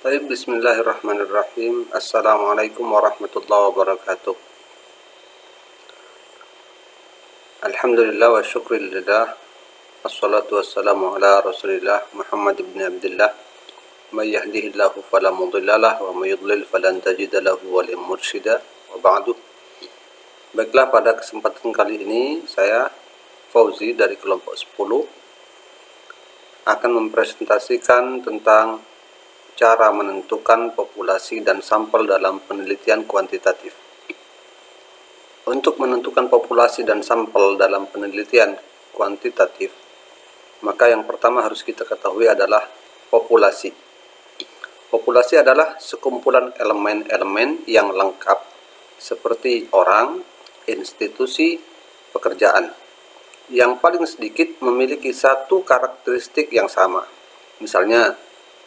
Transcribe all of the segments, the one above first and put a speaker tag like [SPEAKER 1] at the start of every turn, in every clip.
[SPEAKER 1] Baik, bismillahirrahmanirrahim. Assalamualaikum warahmatullahi wabarakatuh. Alhamdulillah wa syukrillah. Assalatu wassalamu ala rasulillah Muhammad ibn Abdullah. Man yahdihillahu fala mudhillalah wa may yudlil falan tajida lahu waliyan mursyida. Wa ba'du. Baiklah, pada kesempatan kali ini saya Fauzi dari kelompok 10 akan mempresentasikan tentang cara menentukan populasi dan sampel dalam penelitian kuantitatif. Untuk menentukan populasi dan sampel dalam penelitian kuantitatif, maka yang pertama harus kita ketahui adalah populasi. Populasi adalah sekumpulan elemen-elemen yang lengkap seperti orang, institusi, pekerjaan, yang paling sedikit memiliki satu karakteristik yang sama. Misalnya,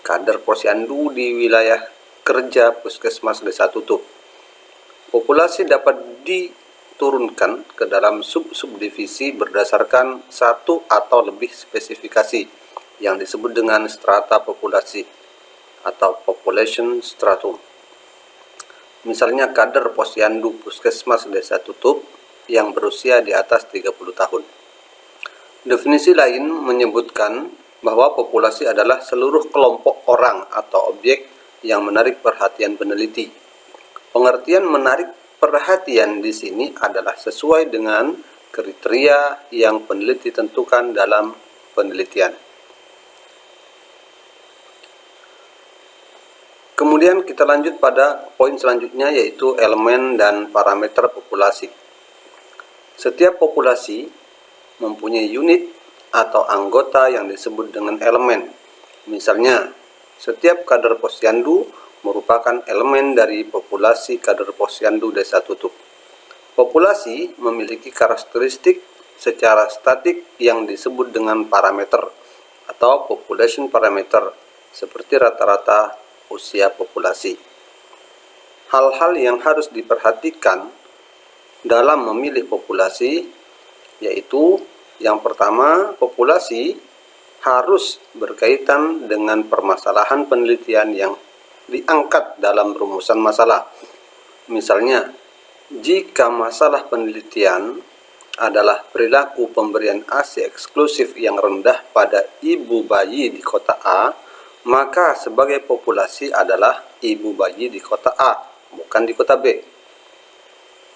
[SPEAKER 1] kadar posyandu di wilayah kerja puskesmas desa tutup. Populasi dapat diturunkan ke dalam sub-subdivisi berdasarkan satu atau lebih spesifikasi yang disebut dengan strata populasi atau population stratum. Misalnya kadar posyandu puskesmas desa tutup yang berusia di atas 30 tahun. Definisi lain menyebutkan bahwa populasi adalah seluruh kelompok orang atau objek yang menarik perhatian peneliti. Pengertian menarik perhatian di sini adalah sesuai dengan kriteria yang peneliti tentukan dalam penelitian. Kemudian kita lanjut pada poin selanjutnya, yaitu elemen dan parameter populasi. Setiap populasi mempunyai unit atau anggota yang disebut dengan elemen. Misalnya, setiap kadar posyandu merupakan elemen dari populasi kadar posyandu desa tutup. Populasi memiliki karakteristik secara statik yang disebut dengan parameter atau population parameter, seperti rata-rata usia populasi. Hal-hal yang harus diperhatikan dalam memilih populasi yaitu yang pertama, populasi harus berkaitan dengan permasalahan penelitian yang diangkat dalam rumusan masalah. Misalnya, jika masalah penelitian adalah perilaku pemberian ASI eksklusif yang rendah pada ibu bayi di kota A, maka sebagai populasi adalah ibu bayi di kota A, bukan di kota B.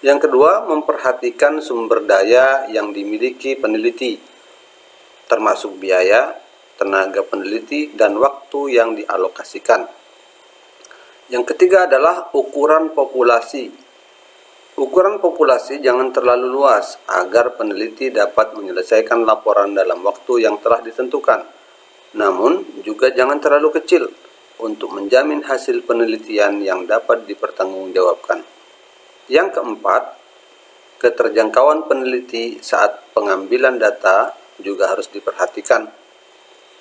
[SPEAKER 1] Yang kedua, memperhatikan sumber daya yang dimiliki peneliti, termasuk biaya, tenaga peneliti, dan waktu yang dialokasikan. Yang ketiga adalah ukuran populasi. Ukuran populasi jangan terlalu luas agar peneliti dapat menyelesaikan laporan dalam waktu yang telah ditentukan. Namun, juga jangan terlalu kecil untuk menjamin hasil penelitian yang dapat dipertanggungjawabkan. Yang keempat, keterjangkauan peneliti saat pengambilan data juga harus diperhatikan.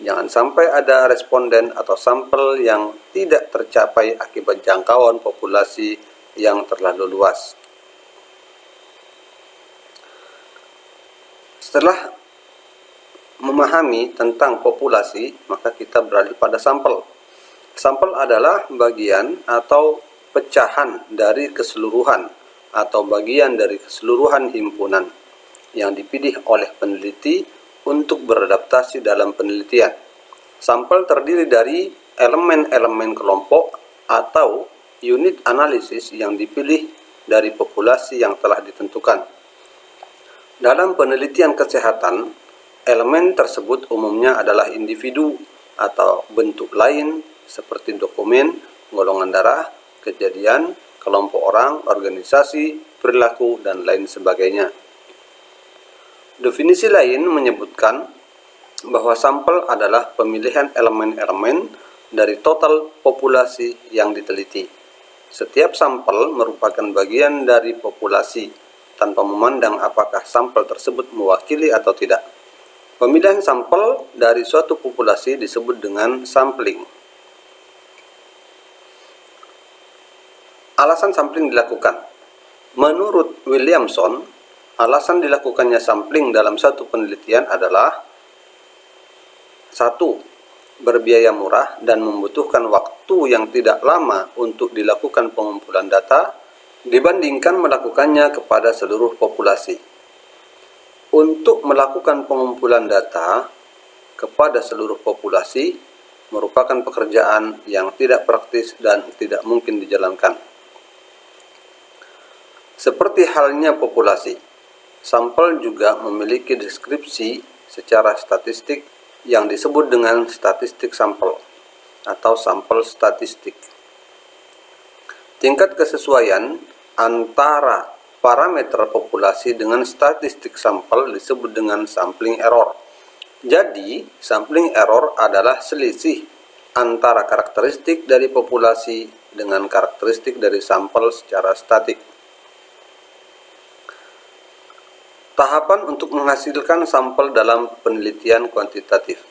[SPEAKER 1] Jangan sampai ada responden atau sampel yang tidak tercapai akibat jangkauan populasi yang terlalu luas. Setelah memahami tentang populasi, maka kita beralih pada sampel. Sampel adalah bagian atau pecahan dari keseluruhan atau bagian dari keseluruhan himpunan yang dipilih oleh peneliti untuk beradaptasi dalam penelitian. Sampel terdiri dari elemen-elemen kelompok atau unit analisis yang dipilih dari populasi yang telah ditentukan. Dalam penelitian kesehatan, elemen tersebut umumnya adalah individu atau bentuk lain seperti dokumen, golongan darah, kejadian, kelompok orang, organisasi, perilaku, dan lain sebagainya. Definisi lain menyebutkan bahwa sampel adalah pemilihan elemen-elemen dari total populasi yang diteliti. Setiap sampel merupakan bagian dari populasi tanpa memandang apakah sampel tersebut mewakili atau tidak. Pemilihan sampel dari suatu populasi disebut dengan sampling. Alasan sampling dilakukan. Menurut Williamson, alasan dilakukannya sampling dalam satu penelitian adalah 1. berbiaya murah dan membutuhkan waktu yang tidak lama untuk dilakukan pengumpulan data dibandingkan melakukannya kepada seluruh populasi. Untuk melakukan pengumpulan data kepada seluruh populasi merupakan pekerjaan yang tidak praktis dan tidak mungkin dijalankan. Seperti halnya populasi, sampel juga memiliki deskripsi secara statistik yang disebut dengan statistik sampel atau sampel statistik. Tingkat kesesuaian antara parameter populasi dengan statistik sampel disebut dengan sampling error. Jadi, sampling error adalah selisih antara karakteristik dari populasi dengan karakteristik dari sampel secara statik. Tahapan untuk menghasilkan sampel dalam penelitian kuantitatif.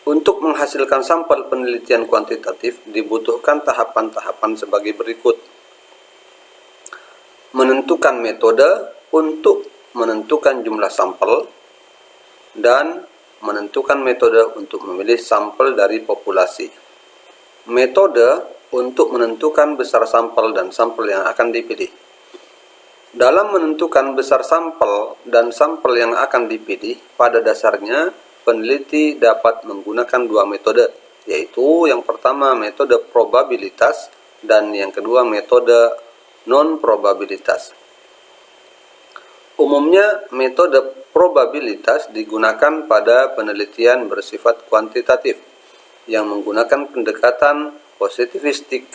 [SPEAKER 1] Untuk menghasilkan sampel penelitian kuantitatif dibutuhkan tahapan-tahapan sebagai berikut. Menentukan metode untuk menentukan jumlah sampel dan menentukan metode untuk memilih sampel dari populasi. Metode untuk menentukan besar sampel dan sampel yang akan dipilih. Dalam menentukan besar sampel dan sampel yang akan dipilih, pada dasarnya peneliti dapat menggunakan dua metode, yaitu yang pertama metode probabilitas dan yang kedua metode non-probabilitas. Umumnya metode probabilitas digunakan pada penelitian bersifat kuantitatif yang menggunakan pendekatan positivistik,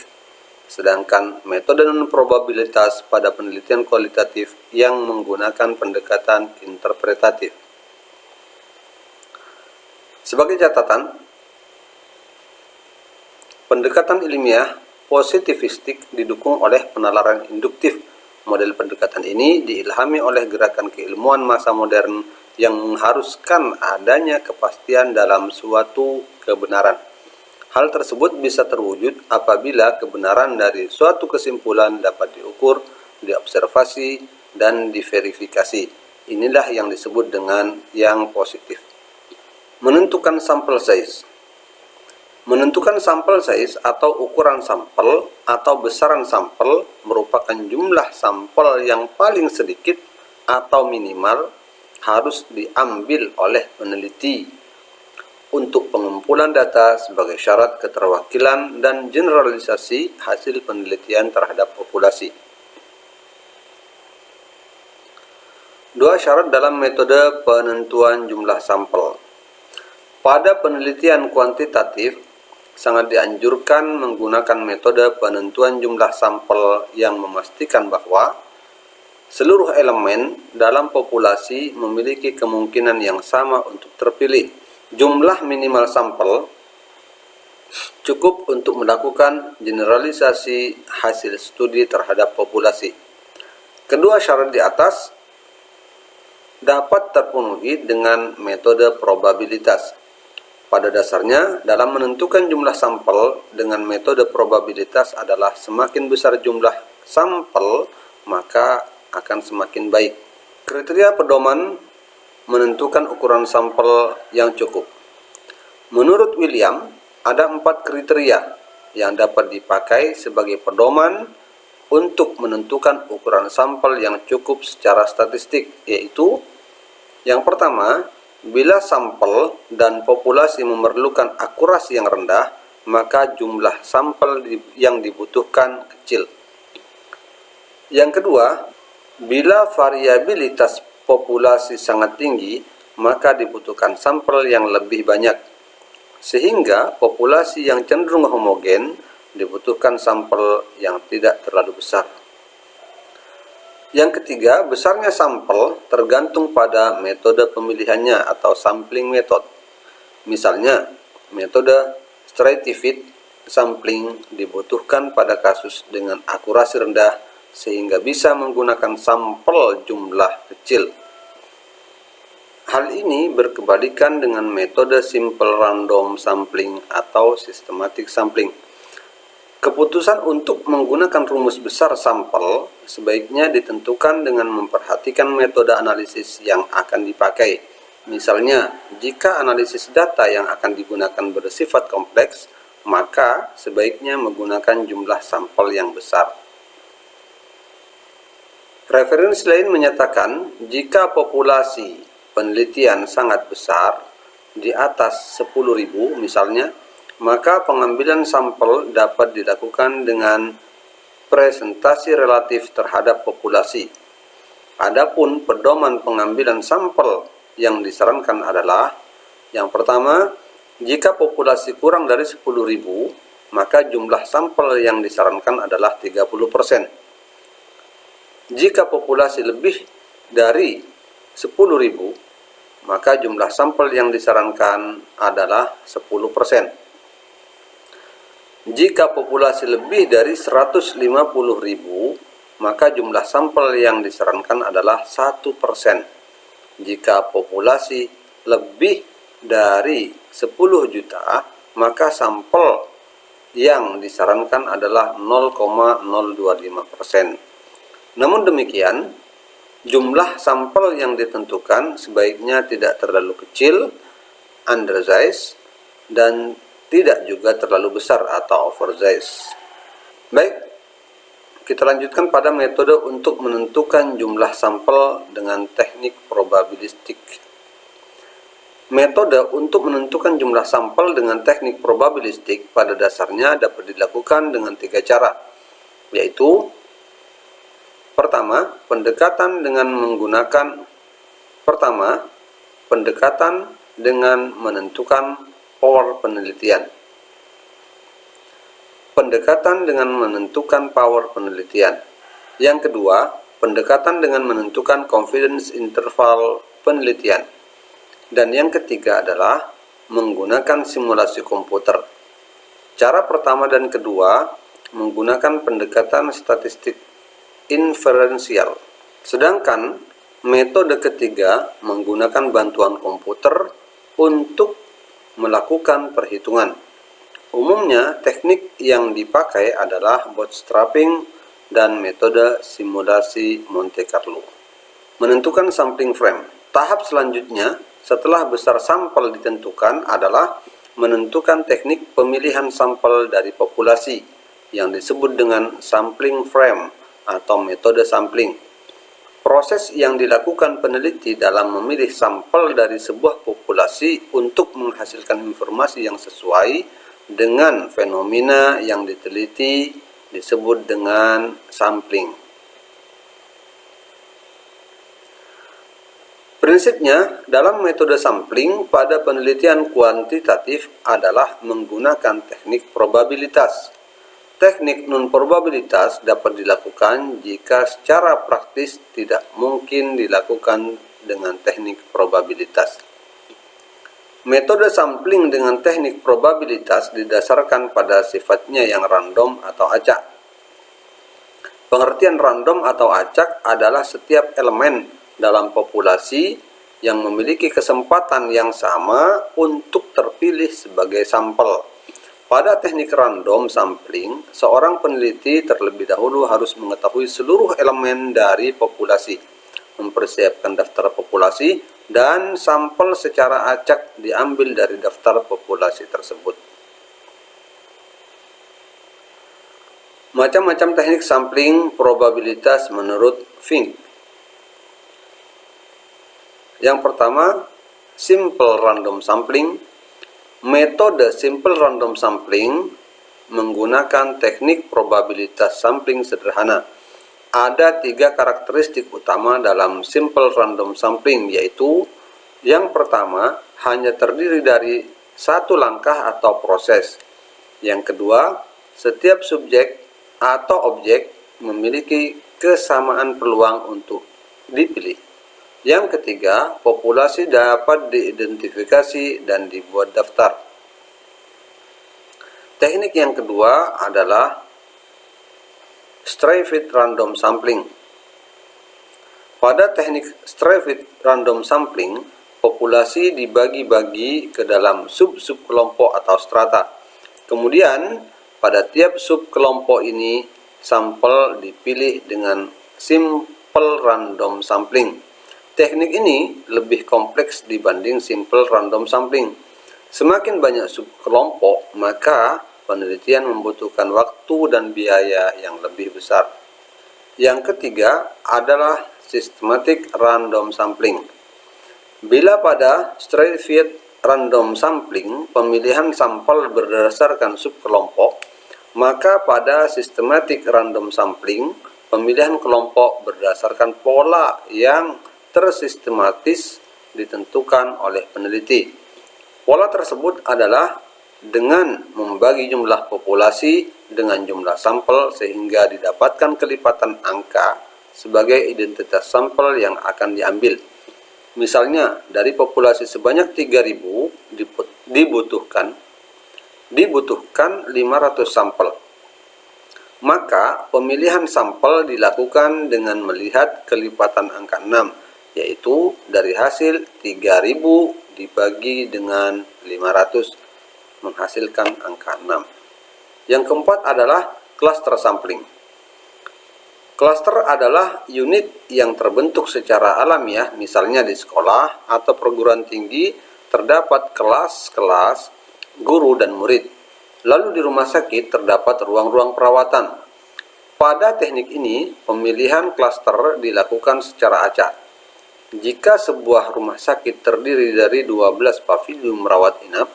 [SPEAKER 1] sedangkan metode non-probabilitas pada penelitian kualitatif yang menggunakan pendekatan interpretatif. Sebagai catatan, pendekatan ilmiah positivistik didukung oleh penalaran induktif. Model pendekatan ini diilhami oleh gerakan keilmuan masa modern yang mengharuskan adanya kepastian dalam suatu kebenaran. Hal tersebut bisa terwujud apabila kebenaran dari suatu kesimpulan dapat diukur, diobservasi, dan diverifikasi. Inilah yang disebut dengan yang positif. Menentukan sampel size. Menentukan sampel size atau ukuran sampel atau besaran sampel merupakan jumlah sampel yang paling sedikit atau minimal harus diambil oleh peneliti untuk pengumpulan data sebagai syarat keterwakilan dan generalisasi hasil penelitian terhadap populasi. Dua syarat dalam metode penentuan jumlah sampel. Pada penelitian kuantitatif, sangat dianjurkan menggunakan metode penentuan jumlah sampel yang memastikan bahwa seluruh elemen dalam populasi memiliki kemungkinan yang sama untuk terpilih. Jumlah minimal sampel cukup untuk melakukan generalisasi hasil studi terhadap populasi. Kedua syarat di atas dapat terpenuhi dengan metode probabilitas. Pada dasarnya, dalam menentukan jumlah sampel dengan metode probabilitas adalah semakin besar jumlah sampel, maka akan semakin baik. Kriteria pedoman menentukan ukuran sampel yang cukup. Menurut William, ada 4 kriteria yang dapat dipakai sebagai pedoman untuk menentukan ukuran sampel yang cukup secara statistik, yaitu yang pertama, bila sampel dan populasi memerlukan akurasi yang rendah, maka jumlah sampel yang dibutuhkan kecil. Yang kedua, bila variabilitas populasi sangat tinggi, maka dibutuhkan sampel yang lebih banyak. Sehingga populasi yang cenderung homogen dibutuhkan sampel yang tidak terlalu besar. Yang ketiga, besarnya sampel tergantung pada metode pemilihannya atau sampling method. Misalnya, metode stratified sampling dibutuhkan pada kasus dengan akurasi rendah sehingga bisa menggunakan sampel jumlah kecil. Hal ini berkebalikan dengan metode simple random sampling atau systematic sampling. Keputusan untuk menggunakan rumus besar sampel sebaiknya ditentukan dengan memperhatikan metode analisis yang akan dipakai. Misalnya, jika analisis data yang akan digunakan bersifat kompleks, maka sebaiknya menggunakan jumlah sampel yang besar. Referensi lain menyatakan, jika populasi penelitian sangat besar, di atas 10.000 misalnya, maka pengambilan sampel dapat dilakukan dengan presentasi relatif terhadap populasi. Adapun pedoman pengambilan sampel yang disarankan adalah, yang pertama, jika populasi kurang dari 10.000, maka jumlah sampel yang disarankan adalah 30%. Jika populasi lebih dari 10.000, maka jumlah sampel yang disarankan adalah 10%. Jika populasi lebih dari 150.000, maka jumlah sampel yang disarankan adalah 1%. Jika populasi lebih dari 10 juta, maka sampel yang disarankan adalah 0,025%. Namun demikian, jumlah sampel yang ditentukan sebaiknya tidak terlalu kecil, undersize, dan tidak juga terlalu besar atau oversize. Baik, kita lanjutkan pada metode untuk menentukan jumlah sampel dengan teknik probabilistik. Metode untuk menentukan jumlah sampel dengan teknik probabilistik pada dasarnya dapat dilakukan dengan 3 cara, yaitu Pertama, pendekatan dengan menentukan power penelitian. Pendekatan dengan menentukan power penelitian. Yang kedua, pendekatan dengan menentukan confidence interval penelitian. Dan yang ketiga adalah menggunakan simulasi komputer. Cara pertama dan kedua menggunakan pendekatan statistik inferensial. Sedangkan metode ketiga menggunakan bantuan komputer untuk melakukan perhitungan. Umumnya, teknik yang dipakai adalah bootstrapping dan metode simulasi Monte Carlo. Menentukan sampling frame. Tahap selanjutnya, setelah besar sampel ditentukan adalah menentukan teknik pemilihan sampel dari populasi yang disebut dengan sampling frame atau metode sampling. Proses yang dilakukan peneliti dalam memilih sampel dari sebuah populasi untuk menghasilkan informasi yang sesuai dengan fenomena yang diteliti disebut dengan sampling. Prinsipnya, dalam metode sampling pada penelitian kuantitatif adalah menggunakan teknik probabilitas. Teknik non-probabilitas dapat dilakukan jika secara praktis tidak mungkin dilakukan dengan teknik probabilitas. Metode sampling dengan teknik probabilitas didasarkan pada sifatnya yang random atau acak. Pengertian random atau acak adalah setiap elemen dalam populasi yang memiliki kesempatan yang sama untuk terpilih sebagai sampel. Pada teknik random sampling, seorang peneliti terlebih dahulu harus mengetahui seluruh elemen dari populasi, mempersiapkan daftar populasi, dan sampel secara acak diambil dari daftar populasi tersebut. Macam-macam teknik sampling probabilitas menurut Fink. Yang pertama, simple random sampling. Metode simple random sampling menggunakan teknik probabilitas sampling sederhana. Ada 3 karakteristik utama dalam simple random sampling, yaitu yang pertama, hanya terdiri dari satu langkah atau proses. Yang kedua, setiap subjek atau objek memiliki kesamaan peluang untuk dipilih. Yang ketiga, populasi dapat diidentifikasi dan dibuat daftar. Teknik yang kedua adalah stratified random sampling. Pada teknik stratified random sampling, populasi dibagi-bagi ke dalam sub-sub kelompok atau strata. Kemudian, pada tiap sub kelompok ini, sampel dipilih dengan simple random sampling. Teknik ini lebih kompleks dibanding simple random sampling. Semakin banyak subkelompok, maka penelitian membutuhkan waktu dan biaya yang lebih besar. Yang ketiga adalah systematic random sampling. Bila pada stratified random sampling pemilihan sampel berdasarkan subkelompok, maka pada systematic random sampling pemilihan kelompok berdasarkan pola yang tersistematis ditentukan oleh peneliti. Pola tersebut adalah dengan membagi jumlah populasi dengan jumlah sampel sehingga didapatkan kelipatan angka sebagai identitas sampel yang akan diambil. Misalnya, dari populasi sebanyak 3.000 dibutuhkan 500 sampel. Maka pemilihan sampel dilakukan dengan melihat kelipatan angka 6, yaitu dari hasil 3.000 dibagi dengan 500 menghasilkan angka 6. Yang keempat adalah cluster sampling. Cluster adalah unit yang terbentuk secara alamiah, misalnya di sekolah atau perguruan tinggi terdapat kelas-kelas, guru dan murid. Lalu di rumah sakit terdapat ruang-ruang perawatan. Pada teknik ini, pemilihan cluster dilakukan secara acak. Jika sebuah rumah sakit terdiri dari 12 pavilion rawat inap,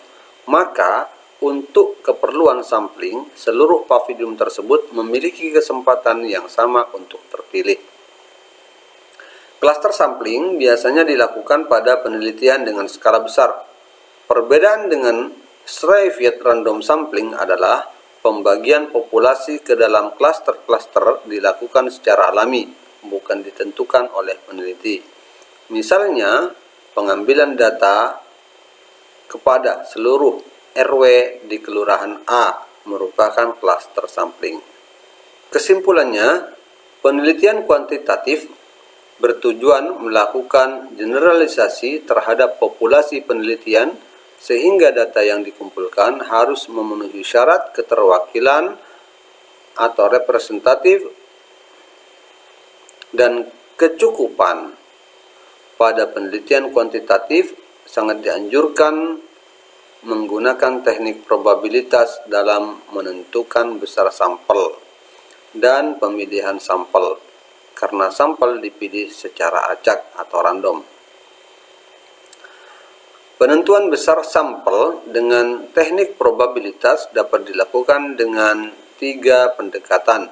[SPEAKER 1] maka untuk keperluan sampling, seluruh pavilion tersebut memiliki kesempatan yang sama untuk terpilih. Cluster sampling biasanya dilakukan pada penelitian dengan skala besar. Perbedaan dengan stratified random sampling adalah pembagian populasi ke dalam cluster-cluster dilakukan secara alami, bukan ditentukan oleh peneliti. Misalnya, pengambilan data kepada seluruh RW di Kelurahan A merupakan cluster sampling. Kesimpulannya, penelitian kuantitatif bertujuan melakukan generalisasi terhadap populasi penelitian sehingga data yang dikumpulkan harus memenuhi syarat keterwakilan atau representatif dan kecukupan. Pada penelitian kuantitatif sangat dianjurkan menggunakan teknik probabilitas dalam menentukan besar sampel dan pemilihan sampel, karena sampel dipilih secara acak atau random. Penentuan besar sampel dengan teknik probabilitas dapat dilakukan dengan 3 pendekatan,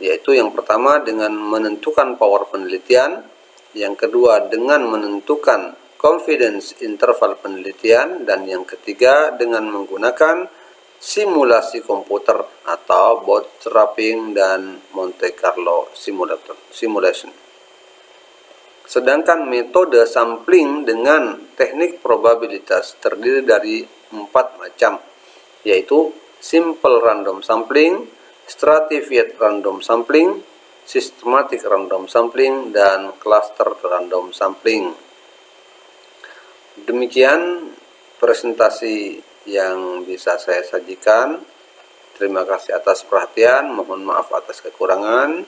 [SPEAKER 1] yaitu yang pertama dengan menentukan power penelitian, yang kedua dengan menentukan confidence interval penelitian, dan yang ketiga dengan menggunakan simulasi komputer atau bootstrapping dan Monte Carlo simulation. Sedangkan metode sampling dengan teknik probabilitas terdiri dari 4 macam, yaitu simple random sampling, stratified random sampling, systematic random sampling, dan cluster random sampling. Demikian presentasi yang bisa saya sajikan. Terima kasih atas perhatian, mohon maaf atas kekurangan.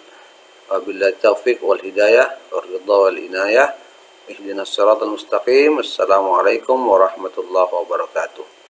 [SPEAKER 1] Wabillahi taufiq wal hidayah, waridha wal inayah. Ihdinas siratal mustaqim. Assalamualaikum warahmatullahi wabarakatuh.